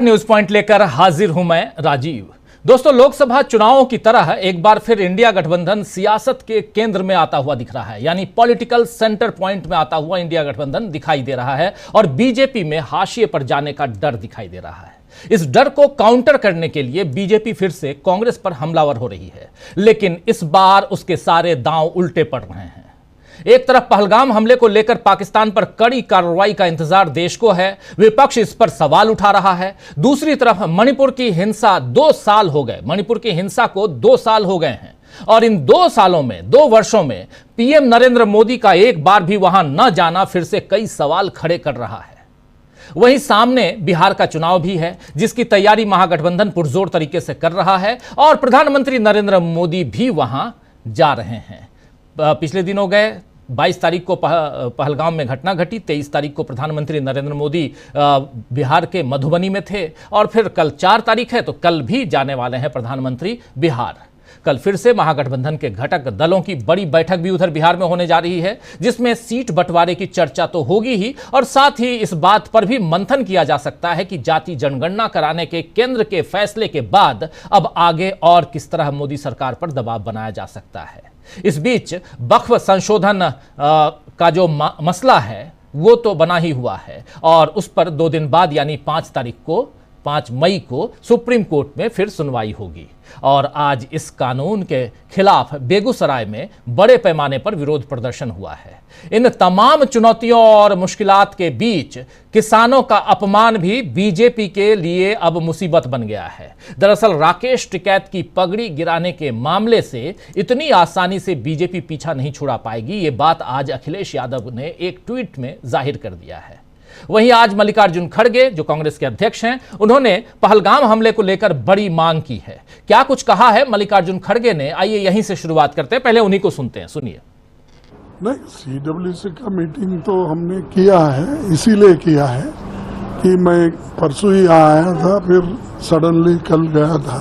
News point लेकर हाजिर हूं मैं राजीव। दोस्तों, लोकसभा चुनावों की तरह एक बार फिर इंडिया गठबंधन सियासत के केंद्र में आता हुआ दिख रहा है, यानी पॉलिटिकल सेंटर पॉइंट में आता हुआ इंडिया गठबंधन दिखाई दे रहा है और बीजेपी में हाशिए पर जाने का डर दिखाई दे रहा है। इस डर को काउंटर करने के लिए बीजेपी फिर से कांग्रेस पर हमलावर हो रही है, लेकिन इस बार उसके सारे दांव उल्टे पड़ रहे हैं। एक तरफ पहलगाम हमले को लेकर पाकिस्तान पर कड़ी कार्रवाई का इंतजार देश को है, विपक्ष इस पर सवाल उठा रहा है। दूसरी तरफ मणिपुर की हिंसा 2 साल हो गए, मणिपुर की हिंसा को 2 साल हो गए हैं और इन 2 सालों में 2 वर्षों में पीएम नरेंद्र मोदी का एक बार भी वहां न जाना फिर से कई सवाल खड़े कर रहा है। वहीं सामने बिहार का चुनाव भी है, जिसकी तैयारी महागठबंधन पुरजोर तरीके से कर रहा है और प्रधानमंत्री नरेंद्र मोदी भी वहां जा रहे हैं। पिछले दिनों गए, 22 तारीख को पहलगाम में घटना घटी, 23 तारीख को प्रधानमंत्री नरेंद्र मोदी बिहार के मधुबनी में थे और फिर कल 4 तारीख है तो कल भी जाने वाले हैं प्रधानमंत्री बिहार। कल फिर से महागठबंधन के घटक दलों की बड़ी बैठक भी उधर बिहार में होने जा रही है, जिसमें सीट बंटवारे की चर्चा तो होगी ही और साथ ही इस बात पर भी मंथन किया जा सकता है कि जाति जनगणना कराने के केंद्र के फैसले के बाद अब आगे और किस तरह मोदी सरकार पर दबाव बनाया जा सकता है। इस बीच वक्फ संशोधन का जो मसला है वो तो बना ही हुआ है और उस पर 2 दिन बाद यानी 5 मई को सुप्रीम कोर्ट में फिर सुनवाई होगी और आज इस कानून के खिलाफ बेगूसराय में बड़े पैमाने पर विरोध प्रदर्शन हुआ है। इन तमाम चुनौतियों और मुश्किलात के बीच किसानों का अपमान भी बीजेपी के लिए अब मुसीबत बन गया है। दरअसल राकेश टिकैत की पगड़ी गिराने के मामले से इतनी आसानी से बीजेपी पीछा नहीं छुड़ा पाएगी, ये बात आज अखिलेश यादव ने एक ट्वीट में जाहिर कर दिया है। वहीं आज मल्लिकार्जुन खड़गे जो कांग्रेस के अध्यक्ष हैं, उन्होंने पहलगाम हमले को लेकर बड़ी मांग की है। क्या कुछ कहा है मल्लिकार्जुन खड़गे ने, आइए यहीं से शुरुआत करते हैं, पहले उन्हीं को सुनते हैं, सुनिए। नहीं, सीडब्ल्यूसी का मीटिंग तो हमने किया है, इसीलिए किया है कि मैं परसों ही आया था, फिर सडनली कल गया था,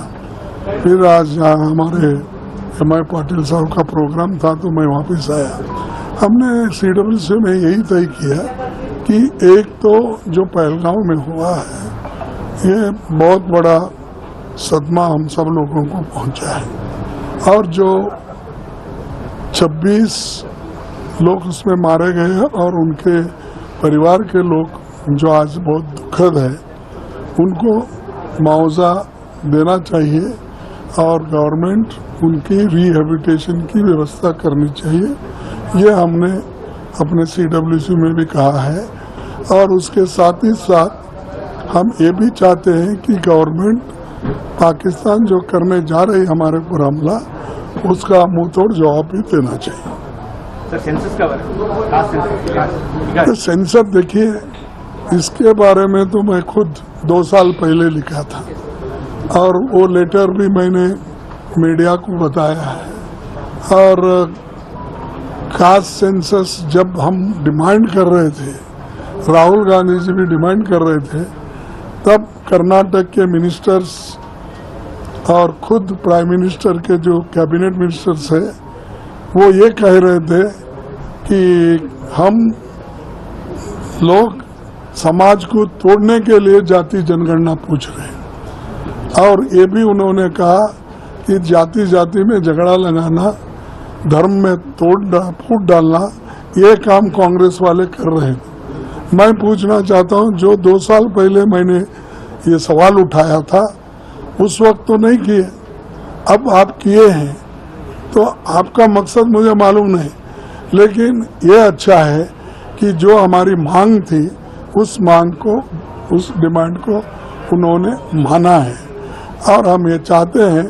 फिर आज हमारे एम.आई. पाटिल साहब का प्रोग्राम था तो मैं वापस आया। हमने सीडब्ल्यूसी में यही तय किया कि एक तो जो पहलगाम में हुआ है ये बहुत बड़ा सदमा हम सब लोगों को पहुंचा है और जो 26 लोग उसमें मारे गए हैं और उनके परिवार के लोग जो आज बहुत दुखद है, उनको मुआवजा देना चाहिए और गवर्नमेंट उनकी रिहेबिलिटेशन की व्यवस्था करनी चाहिए। ये हमने अपने सीडब्ल्यूसी में भी कहा है और उसके साथ ही साथ हम ये भी चाहते हैं कि गवर्नमेंट पाकिस्तान जो करने जा रही हमारे पर हमला, उसका मुंह तोड़ जवाब भी देना चाहिए। सर, सेंसस का बारे तो सेंसर देखिए, इसके बारे में तो मैं खुद 2 साल पहले लिखा था और वो लेटर भी मैंने मीडिया को बताया है और खास सेंसस जब हम डिमांड कर रहे थे, राहुल गांधी जी भी डिमांड कर रहे थे, तब कर्नाटक के मिनिस्टर्स और खुद प्राइम मिनिस्टर के जो कैबिनेट मिनिस्टर्स है वो ये कह रहे थे कि हम लोग समाज को तोड़ने के लिए जाति जनगणना पूछ रहे हैं और ये भी उन्होंने कहा कि जाति जाति में झगड़ा लगाना, धर्म में फूट डालना, ये काम कांग्रेस वाले कर रहे हैं। मैं पूछना चाहता हूं, जो 2 साल पहले मैंने ये सवाल उठाया था उस वक्त तो नहीं किए, अब आप किए हैं तो आपका मकसद मुझे मालूम नहीं, लेकिन ये अच्छा है कि जो हमारी मांग थी उस मांग को, उस डिमांड को उन्होंने माना है और हम ये चाहते हैं।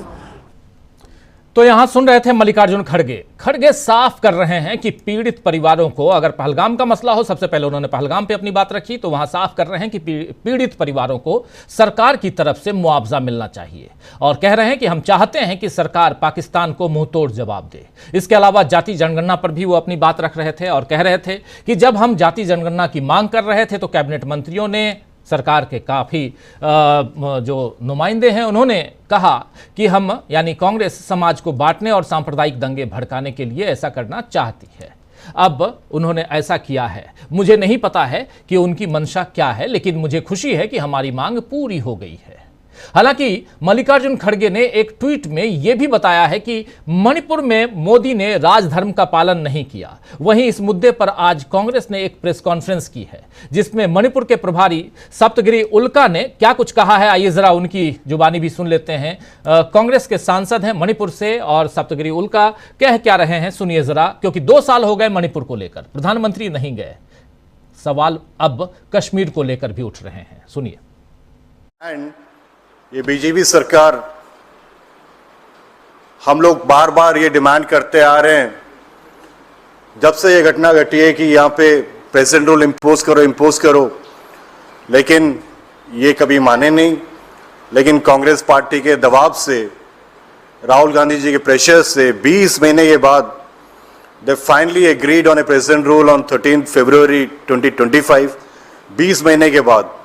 तो यहां सुन रहे थे मल्लिकार्जुन खड़गे साफ कर रहे हैं कि पीड़ित परिवारों को, अगर पहलगाम का मसला हो, सबसे पहले उन्होंने पहलगाम पे अपनी बात रखी, तो वहां साफ कर रहे हैं कि पीड़ित परिवारों को सरकार की तरफ से मुआवजा मिलना चाहिए और कह रहे हैं कि हम चाहते हैं कि सरकार पाकिस्तान को मुंहतोड़ जवाब दे। इसके अलावा जाति जनगणना पर भी वो अपनी बात रख रहे थे और कह रहे थे कि जब हम जाति जनगणना की मांग कर रहे थे तो कैबिनेट मंत्रियों ने, सरकार के काफ़ी जो नुमाइंदे हैं, उन्होंने कहा कि हम यानी कांग्रेस समाज को बांटने और सांप्रदायिक दंगे भड़काने के लिए ऐसा करना चाहती है। अब उन्होंने ऐसा किया है। मुझे नहीं पता है कि उनकी मंशा क्या है, लेकिन मुझे खुशी है कि हमारी मांग पूरी हो गई है। हालांकि मल्लिकार्जुन खड़गे ने एक ट्वीट में यह भी बताया है कि मणिपुर में मोदी ने राजधर्म का पालन नहीं किया। वहीं इस मुद्दे पर आज कांग्रेस ने एक प्रेस कॉन्फ्रेंस की है, जिसमें मणिपुर के प्रभारी सप्तगिरी उल्का ने क्या कुछ कहा है, आइए जरा उनकी जुबानी भी सुन लेते हैं। कांग्रेस के सांसद हैं मणिपुर से, और सप्तगिरी उल्का कह क्या रहे हैं सुनिए जरा, क्योंकि 2 साल हो गए मणिपुर को लेकर, प्रधानमंत्री नहीं गए, सवाल अब कश्मीर को लेकर भी उठ रहे हैं, सुनिए। ये बीजेपी सरकार, हम लोग बार बार ये डिमांड करते आ रहे हैं जब से ये घटना घटी है कि यहाँ पे प्रेसिडेंट रूल इम्पोज करो, लेकिन ये कभी माने नहीं। लेकिन कांग्रेस पार्टी के दबाव से, राहुल गांधी जी के प्रेशर से 20 महीने के बाद they finally agreed on A president rule on 13 फरवरी 2025, 20 महीने के बाद।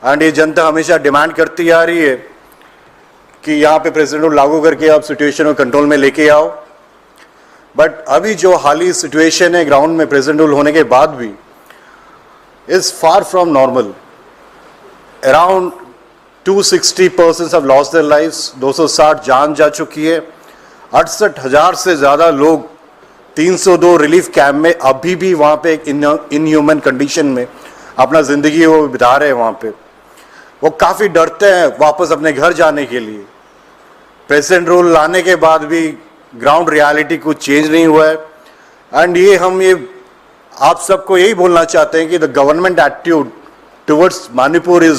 एंड ये जनता हमेशा डिमांड करती आ रही है कि यहाँ पे प्रेसिडेंट रूल लागू करके आप सिचुएशन को कंट्रोल में लेके आओ। बट अभी जो हाली सिचुएशन है ग्राउंड में प्रेसिडेंट रूल होने के बाद भी is far from normal. Around 260 persons have lost their lives, 260 जान जा चुकी है। 68,000 से ज़्यादा लोग 302 रिलीफ कैंप में अभी भी वहाँ पे एक इनह्यूमन कंडीशन में अपना ज़िंदगी वो बिता रहे हैं। वहाँ पे वो काफ़ी डरते हैं वापस अपने घर जाने के लिए। प्रेसिडेंट रूल लाने के बाद भी ग्राउंड रियलिटी कुछ चेंज नहीं हुआ है। एंड ये आप सबको यही बोलना चाहते हैं कि the government attitude towards Manipur is.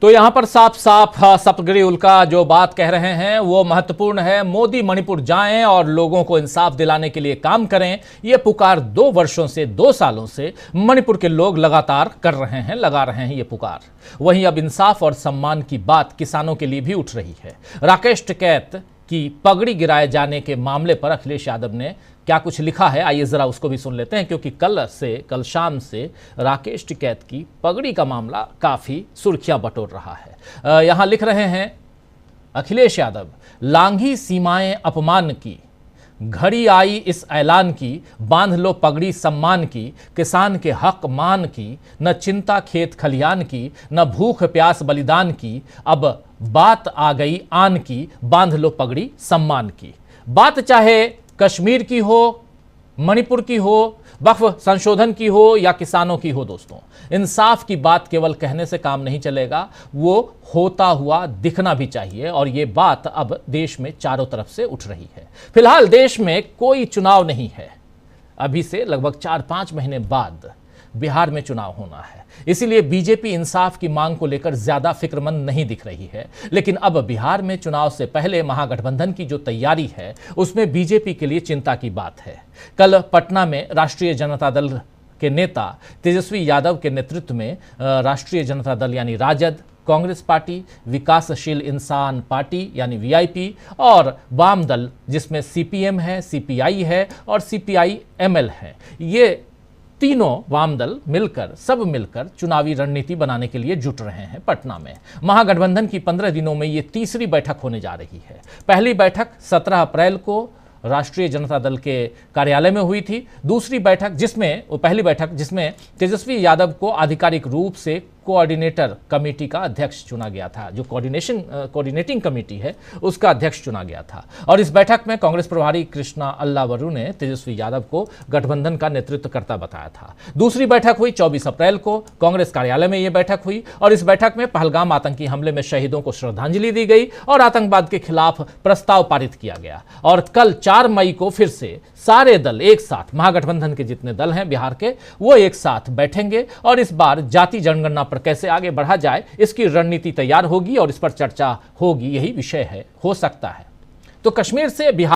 तो यहां पर साफ साफ सप्तगिरी उल्का जो बात कह रहे हैं वो महत्वपूर्ण है। मोदी मणिपुर जाएं और लोगों को इंसाफ दिलाने के लिए काम करें, ये पुकार 2 वर्षों से, 2 सालों से मणिपुर के लोग लगातार कर रहे हैं, लगा रहे हैं ये पुकार। वहीं अब इंसाफ और सम्मान की बात किसानों के लिए भी उठ रही है। राकेश टिकैत की पगड़ी गिराए जाने के मामले पर अखिलेश यादव ने क्या कुछ लिखा है, आइए जरा उसको भी सुन लेते हैं, क्योंकि कल शाम से राकेश टिकैत की पगड़ी का मामला काफी सुर्खियां बटोर रहा है। यहां लिख रहे हैं अखिलेश यादव, लांघी सीमाएं अपमान की, घड़ी आई इस ऐलान की, बांध लो पगड़ी सम्मान की, किसान के हक मान की, न चिंता खेत खलियान की, न भूख प्यास बलिदान की, अब बात आ गई आन की, बांध लो पगड़ी सम्मान की। बात चाहे कश्मीर की हो, मणिपुर की हो, वक्फ संशोधन की हो या किसानों की हो, दोस्तों इंसाफ की बात केवल कहने से काम नहीं चलेगा, वो होता हुआ दिखना भी चाहिए। और ये बात अब देश में चारों तरफ से उठ रही है। फिलहाल देश में कोई चुनाव नहीं है, अभी से लगभग 4-5 महीने बाद बिहार में चुनाव होना है, इसीलिए बीजेपी इंसाफ की मांग को लेकर ज्यादा फिक्रमंद नहीं दिख रही है। लेकिन अब बिहार में चुनाव से पहले महागठबंधन की जो तैयारी है उसमें बीजेपी के लिए चिंता की बात है। कल पटना में राष्ट्रीय जनता दल के नेता तेजस्वी यादव के नेतृत्व में राष्ट्रीय जनता दल यानी राजद, कांग्रेस पार्टी, विकासशील इंसान पार्टी यानी वीआईपी और वाम दल जिसमें सीपीएम है, सीपीआई है और सीपीआई-एमएल है, ये तीनों वाम दल सब मिलकर चुनावी रणनीति बनाने के लिए जुट रहे हैं। पटना में महागठबंधन की 15 दिनों में ये तीसरी बैठक होने जा रही है। पहली बैठक 17 अप्रैल को राष्ट्रीय जनता दल के कार्यालय में हुई थी। पहली बैठक जिसमें तेजस्वी यादव को आधिकारिक रूप से कोऑर्डिनेटर कमेटी का अध्यक्ष चुना गया था, जो कोऑर्डिनेटिंग कमेटी है उसका अध्यक्ष चुना गया था। और इस बैठक में कांग्रेस प्रभारी कृष्णा अल्लावरू ने तेजस्वी यादव को गठबंधन का नेतृत्व करता बताया था। दूसरी बैठक हुई 24 अप्रैल को, कांग्रेस कार्यालय में यह बैठक हुई और इस बैठक में पहलगाम आतंकी हमले में शहीदों को श्रद्धांजलि दी गई और आतंकवाद के खिलाफ प्रस्ताव पारित किया गया। और कल 4 मई को फिर से सारे दल एक साथ, महागठबंधन के जितने दल हैं बिहार के, वो एक साथ बैठेंगे और इस बार जाति जनगणना पर कैसे आगे बढ़ा जाए इसकी रणनीति तैयार होगी और इस पर चर्चा होगी। यही विषय है, हो सकता है। तो कश्मीर से बिहार